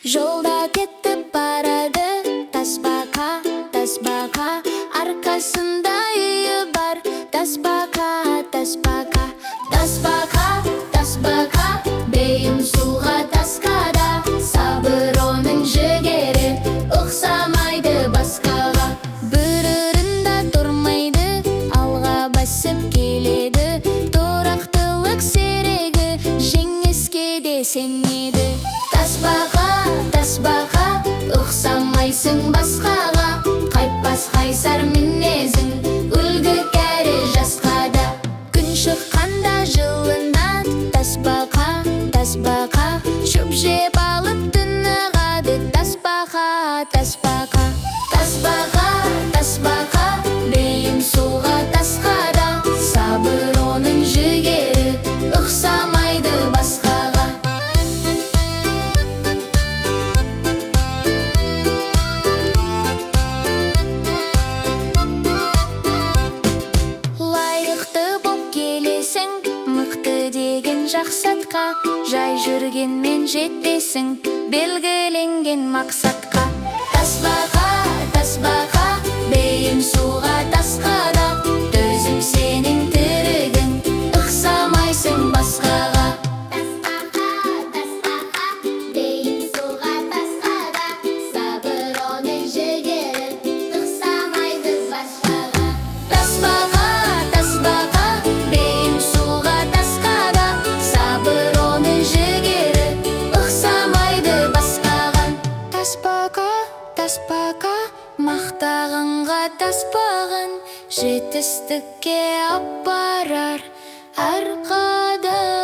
Жолда кетіп барады тасбақа, тасбақа, арқасында үйі бар тасбақа, тасбақа. Тасбақа, тасбақа, бейім суға тасқада, сабыр оның жігері, ұқсамайды басқаға. Бір орында тұрмайды, алға басып келеді, тұрақтылық серігі, жеңіске де сенеді. Тасбақа, тасбақа, ұқсамайсың басқаға, қайтпас қайсар мінезің, үлгі кәрі жасқа да. Күн шыққанда жылынады тасбақа, тасбақа, шөп жеп алып тынығады тасбақа, тасбақа. Тасбақа, тасбақа, бейім суға тасқада, сабыр оның жігері, ұқсамайды басқаға. Лайықты боп келесің, мықты деген жақсатқа, жай жүргенмен жетпесің, белгіленген мақсатқа. Тасбақа, тасбақа, бейім суға тасқада, төзім сенің тірігің, ұқсамайсың басқаға. Тасбақа, тасбақа, бейім суға тасқада, сабыр оның жігері, ұқсамайды басқаға. Тасбақа, тасбақа, бейім суға тасқада, сабыр оның жігері, ұқсамайды басқаға. Тасбақа, тасбақа, мақтағанға таспағын, жетістікке апарар арқада.